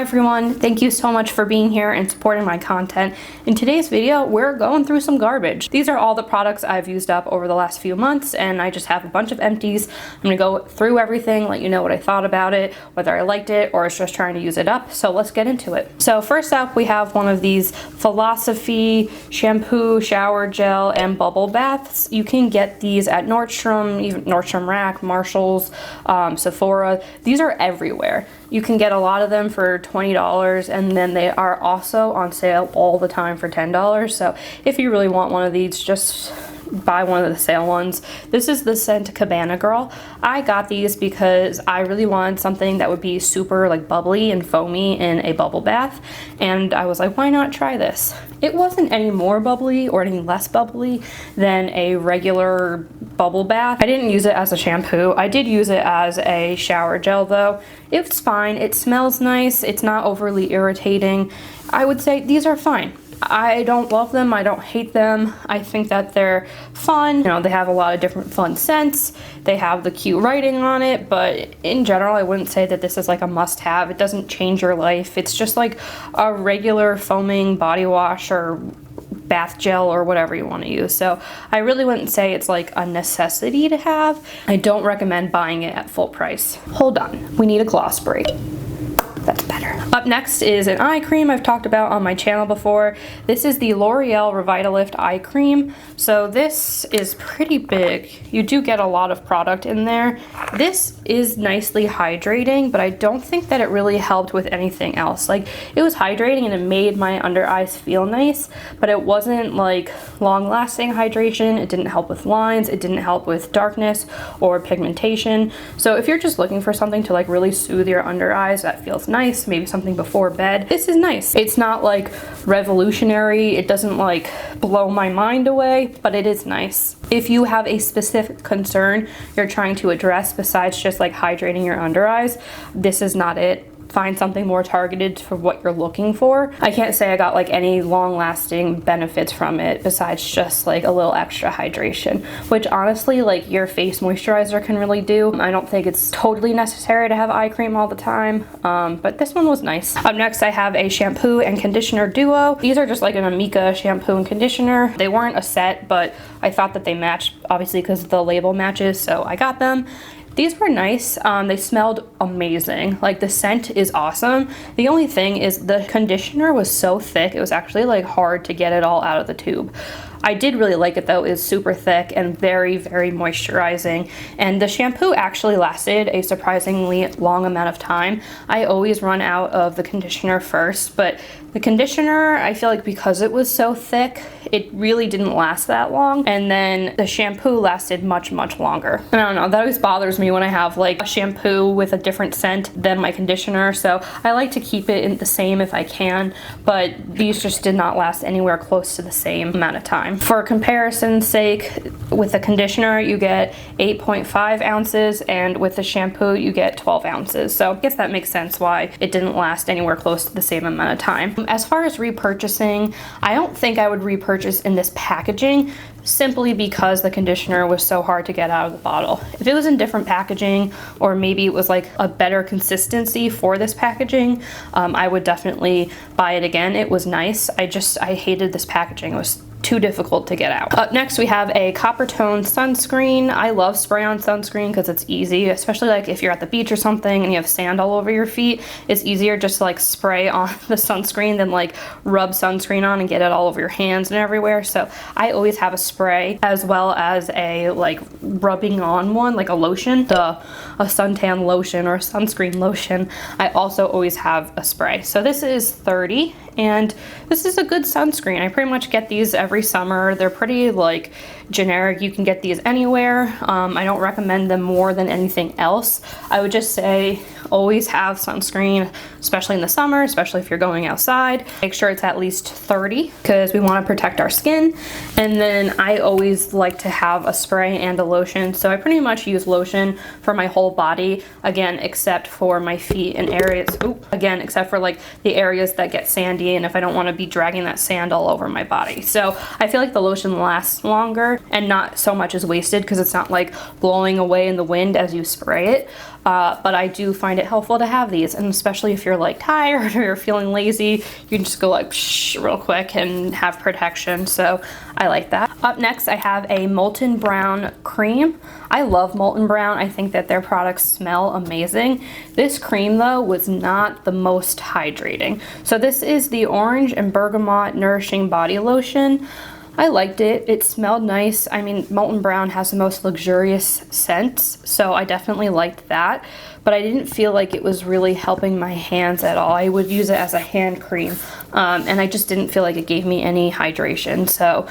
everyone, thank you so much for being here and supporting my content. In today's video, we're going through some garbage. These are all the products I've used up over the last few months, and I just have a bunch of empties. I'm gonna go through everything, let you know what I thought about it, whether I liked it or it's just trying to use it up. So let's get into it. So first up, we have one of these Philosophy shampoo, shower gel, and bubble baths. You can get these at Nordstrom, even Nordstrom Rack, Marshalls, Sephora. These are everywhere. You can get a lot of them for $20, and then they are also on sale all the time for $10. So if you really want one of these, just buy one of the sale ones. This is the scent Cabana Girl. I got these because I really wanted something that would be super like bubbly and foamy in a bubble bath, and I was like, why not try this? It wasn't any more bubbly or any less bubbly than a regular bubble bath. I didn't use it as a shampoo. I did use it as a shower gel though. It's fine. It smells nice. It's not overly irritating. I would say these are fine. I don't love them. I don't hate them. I think that they're fun. You know, they have a lot of different fun scents. They have the cute writing on it, but in general, I wouldn't say that this is like a must-have. It doesn't change your life. It's just like a regular foaming body wash or bath gel or whatever you want to use. So I really wouldn't say it's like a necessity to have. I don't recommend buying it at full price. Hold on. We need a gloss break. That's better. Up next is an eye cream I've talked about on my channel before. This is the L'Oreal Revitalift eye cream. So this is pretty big. You do get a lot of product in there. This is nicely hydrating, but I don't think that it really helped with anything else. Like, it was hydrating and it made my under eyes feel nice, but it wasn't like long lasting hydration. It didn't help with lines. It didn't help with darkness or pigmentation. So if you're just looking for something to like really soothe your under eyes that feels nice, maybe something before bed, this is nice. It's not like revolutionary. It doesn't like blow my mind away, but it is nice. If you have a specific concern you're trying to address besides just like hydrating your under eyes, this is not it. Find something more targeted for what you're looking for. I can't say I got like any long-lasting benefits from it besides just like a little extra hydration, which honestly like your face moisturizer can really do. I don't think it's totally necessary to have eye cream all the time, but this one was nice. Up next, I have a shampoo and conditioner duo. These are just like an Amika shampoo and conditioner. They weren't a set, but I thought that they matched, obviously because the label matches, so I got them. These were nice. They smelled amazing. Like, the scent is awesome. The only thing is the conditioner was so thick, it was actually like hard to get it all out of the tube. I did really like it though. It's super thick and very, very moisturizing. And the shampoo actually lasted a surprisingly long amount of time. I always run out of the conditioner first, but the conditioner, I feel like because it was so thick, it really didn't last that long. And then the shampoo lasted much, much longer. And I don't know, that always bothers me when I have like a shampoo with a different scent than my conditioner. So I like to keep it in the same if I can, but these just did not last anywhere close to the same amount of time. For comparison's sake, with the conditioner, you get 8.5 ounces, and with the shampoo, you get 12 ounces. So I guess that makes sense why it didn't last anywhere close to the same amount of time. As far as repurchasing, I don't think I would repurchase in this packaging, simply because the conditioner was so hard to get out of the bottle. If it was in different packaging, or maybe it was like a better consistency for this packaging, I would definitely buy it again. It was nice. I hated this packaging. It was too difficult to get out. Up next, we have a copper tone sunscreen. I love spray on sunscreen because it's easy, especially like if you're at the beach or something and you have sand all over your feet. It's easier just to like spray on the sunscreen than like rub sunscreen on and get it all over your hands and everywhere. So I always have a spray as well as a like rubbing on one, like a lotion, a suntan lotion or a sunscreen lotion. I also always have a spray. So this is 30, and this is a good sunscreen. I pretty much get these every summer. They're pretty like generic. You can get these anywhere. I don't recommend them more than anything else. I would just say always have sunscreen, especially in the summer, especially if you're going outside. Make sure it's at least 30 because we want to protect our skin. And then I always like to have a spray and a lotion. So I pretty much use lotion for my whole body, again, except for my feet and areas, again, except for like the areas that get sandy and if I don't want to be dragging that sand all over my body. So I feel like the lotion lasts longer better and not so much is wasted because it's not like blowing away in the wind as you spray it. But I do find it helpful to have these, and especially if you're like tired or you're feeling lazy, you can just go like psh, real quick and have protection. So I like that. Up next, I have a Molten Brown cream. I love Molten Brown. I think that their products smell amazing. This cream though was not the most hydrating. So this is the Orange and Bergamot Nourishing Body Lotion. I liked it. It smelled nice. I mean, Molten Brown has the most luxurious scents, so I definitely liked that. But I didn't feel like it was really helping my hands at all. I would use it as a hand cream, and I just didn't feel like it gave me any hydration. So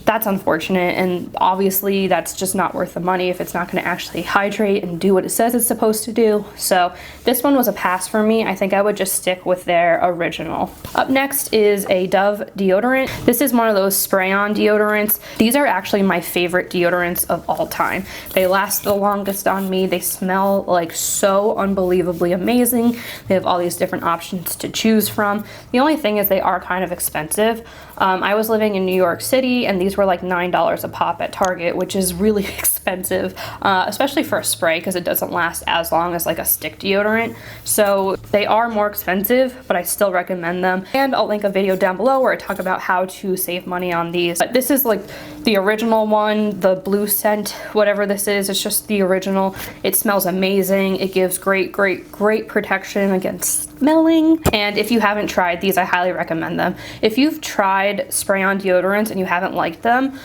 that's unfortunate, and obviously that's just not worth the money if it's not going to actually hydrate and do what it says it's supposed to do. So this one was a pass for me. I think I would just stick with their original. Up next is a Dove deodorant. This is one of those spray-on deodorants. These are actually my favorite deodorants of all time. They last the longest on me. They smell like so unbelievably amazing. They have all these different options to choose from. The only thing is they are kind of expensive. I was living in New York City, and these were like $9 a pop at Target, which is really expensive, especially for a spray because it doesn't last as long as like a stick deodorant. So they are more expensive, but I still recommend them. And I'll link a video down below where I talk about how to save money on these. But this is like the original one, the blue scent, whatever this is, it's just the original. It smells amazing. It gives great protection against smelling. And if you haven't tried these, I highly recommend them. If you've tried spray-on deodorants and you haven't liked them,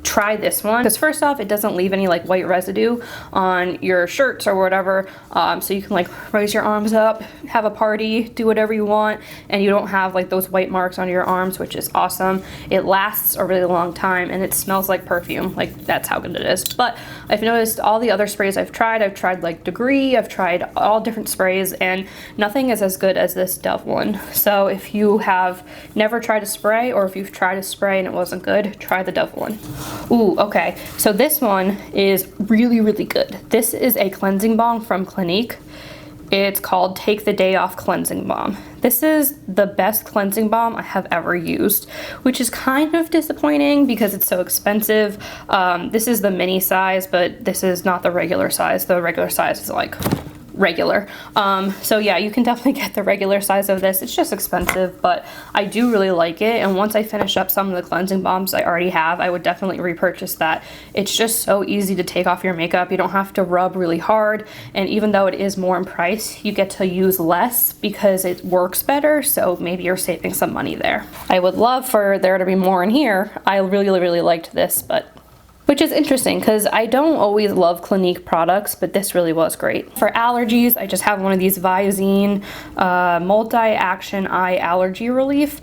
try this one, because first off, it doesn't leave any like white residue on your shirts or whatever, so you can like raise your arms up, have a party, do whatever you want, and you don't have like those white marks on your arms, which is awesome. It lasts a really long time, and it smells like perfume. Like, that's how good it is. But I've noticed all the other sprays I've tried like Degree, I've tried all different sprays, and nothing is as good as this Dove one. So if you have never tried a spray, or if you've tried a spray and it wasn't good, try the Dove one. Ooh, okay, so this one is really good. This is a cleansing balm from Clinique. It's called Take the Day Off Cleansing Balm. This is the best cleansing balm I have ever used, which is kind of disappointing because it's so expensive. This is the mini size, but this is not the regular size. The regular size is like regular. So yeah, you can definitely get the regular size of this. It's just expensive, but I do really like it. And once I finish up some of the cleansing balms I already have, I would definitely repurchase that. It's just so easy to take off your makeup. You don't have to rub really hard. And even though it is more in price, you get to use less because it works better. So maybe you're saving some money there. I would love for there to be more in here. I really liked this, but which is interesting because I don't always love Clinique products, but this really was great. For allergies, I just have one of these Visine multi-action eye allergy relief.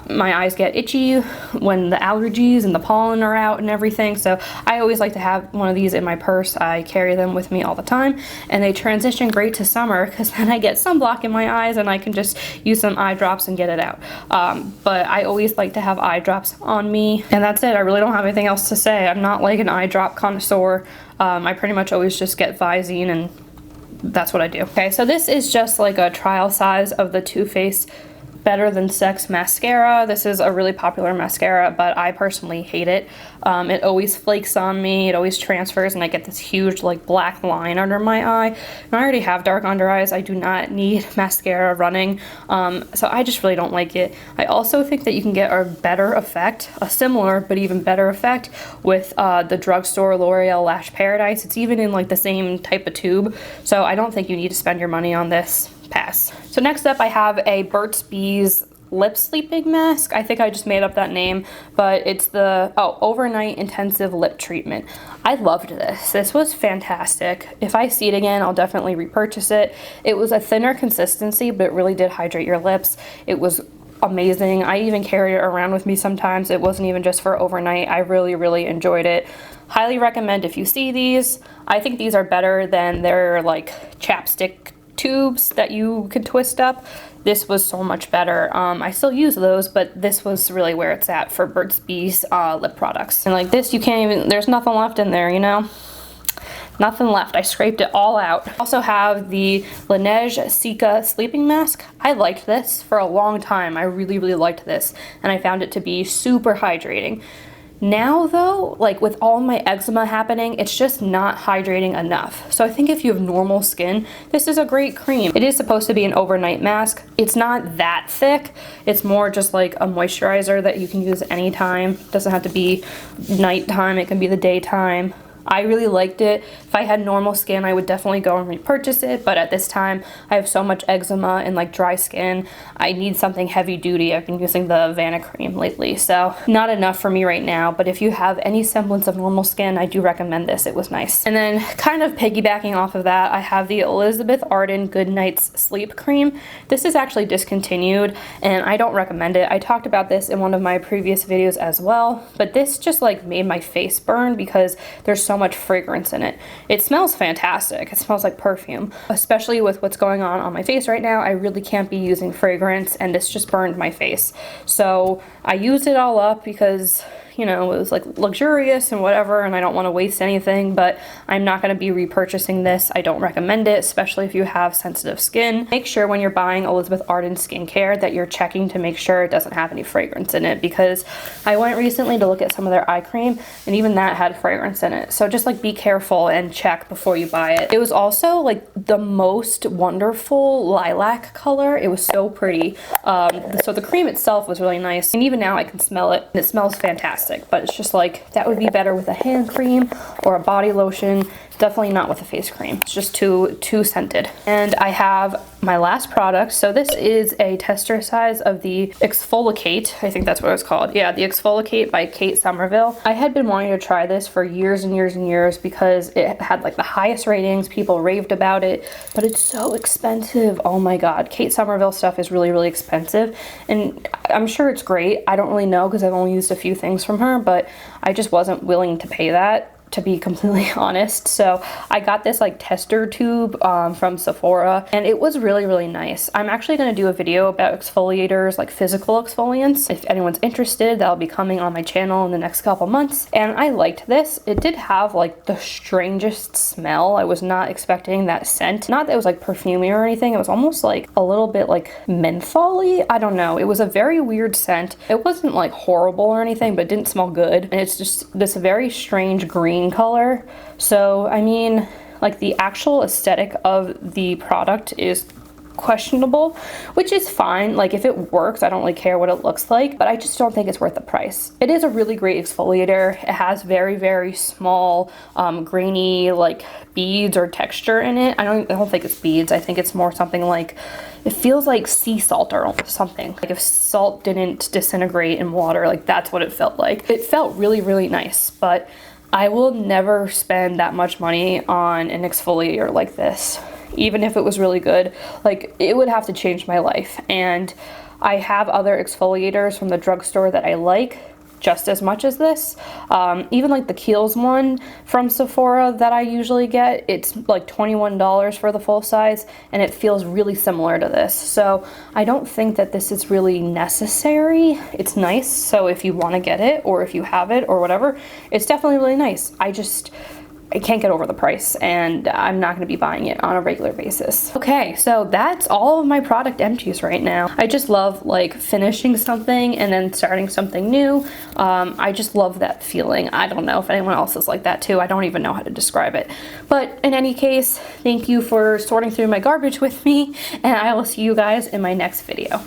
My eyes get itchy when the allergies and the pollen are out and everything, so I always like to have one of these in my purse. I carry them with me all the time, and they transition great to summer because then I get sunblock in my eyes and I can just use some eye drops and get it out. But I always like to have eye drops on me, and that's it. I really don't have anything else to say. I'm not like an eye drop connoisseur. I pretty much always just get Visine, and that's what I do. Okay, so this is just like a trial size of the Too Faced Better Than Sex mascara. This is a really popular mascara, but I personally hate it. It always flakes on me, it always transfers, and I get this huge like black line under my eye. And I already have dark under eyes. I do not need mascara running, so I just really don't like it. I also think that you can get a better effect, a similar but even better effect with the drugstore L'Oreal Lash Paradise. It's even in like the same type of tube, so I don't think you need to spend your money on this. Pass. So next up I have a Burts Bees lip sleeping mask. I think I just made up that name, but it's the overnight intensive lip treatment. I loved this. This was fantastic. If I see it again, I'll definitely repurchase it. It was a thinner consistency, but it really did hydrate your lips. It was amazing. I even carry it around with me sometimes. It wasn't even just for overnight. I really enjoyed it. Highly recommend if you see these. I think these are better than their like chapstick tubes that you could twist up. This was so much better. I still use those, but this was really where it's at for Burts Bees lip products. And like this, you can't even, there's nothing left in there, you know? Nothing left. I scraped it all out. I also have the Lineage Cica sleeping mask. I liked this for a long time. I really liked this, and I found it to be super hydrating. Now though, like with all my eczema happening, it's just not hydrating enough. So I think if you have normal skin, this is a great cream. It is supposed to be an overnight mask. It's not that thick. It's more just like a moisturizer that you can use anytime. It doesn't have to be nighttime, it can be the daytime. I really liked it. If I had normal skin, I would definitely go and repurchase it, but at this time, I have so much eczema and like dry skin, I need something heavy duty. I've been using the Vanna cream lately, so not enough for me right now, but if you have any semblance of normal skin, I do recommend this. It was nice. And then kind of piggybacking off of that, I have the Elizabeth Arden Good Night's Sleep Cream. This is actually discontinued, and I don't recommend it. I talked about this in one of my previous videos as well, but this just like made my face burn because there's so much fragrance in it. It smells fantastic. It smells like perfume. Especially with what's going on my face right now, I really can't be using fragrance, and this just burned my face. So I used it all up because, you know, it was like luxurious and whatever, and I don't want to waste anything, but I'm not going to be repurchasing this. I don't recommend it, especially if you have sensitive skin. Make sure when you're buying Elizabeth Arden skincare that you're checking to make sure it doesn't have any fragrance in it, because I went recently to look at some of their eye cream and even that had fragrance in it. So just like be careful and check before you buy it. It was also like the most wonderful lilac color. It was so pretty. So the cream itself was really nice, and even now I can smell it. It smells fantastic, but it's just like that would be better with a hand cream or a body lotion. Definitely not with a face cream. It's just too scented. And I have my last product. So this is a tester size of the Exfoliate. I think that's what it's called. Yeah, the Exfoliate by Kate Somerville. I had been wanting to try this for years and years and years because it had like the highest ratings. People raved about it, but it's so expensive. Oh my God. Kate Somerville stuff is really, really expensive. And I'm sure it's great. I don't really know because I've only used a few things from her, but I just wasn't willing to pay that, to be completely honest. So I got this like tester tube from Sephora, and it was really, really nice. I'm actually going to do a video about exfoliators, like physical exfoliants. If anyone's interested, that'll be coming on my channel in the next couple months. And I liked this. It did have like the strangest smell. I was not expecting that scent. Not that it was like perfumey or anything. It was almost like a little bit like menthol-y. I don't know. It was a very weird scent. It wasn't like horrible or anything, but it didn't smell good. And it's just this very strange green color. So I mean, like the actual aesthetic of the product is questionable, which is fine. Like if it works, I don't really care what it looks like, but I just don't think it's worth the price. It is a really great exfoliator. It has very, very small grainy like beads or texture in it. I don't think it's beads. I think it's more something like, it feels like sea salt or something. Like if salt didn't disintegrate in water, like that's what it felt like. It felt really, really nice, but I will never spend that much money on an exfoliator like this. Even if it was really good, like it would have to change my life. And I have other exfoliators from the drugstore that I like just as much as this. Even like the Kiehl's one from Sephora that I usually get, it's like $21 for the full size, and it feels really similar to this. So I don't think that this is really necessary. It's nice, so if you want to get it or if you have it or whatever, it's definitely really nice. I can't get over the price, and I'm not going to be buying it on a regular basis. Okay, so that's all of my product empties right now. I just love like finishing something and then starting something new. I just love that feeling. I don't know if anyone else is like that too. I don't even know how to describe it. But in any case, thank you for sorting through my garbage with me, and I will see you guys in my next video.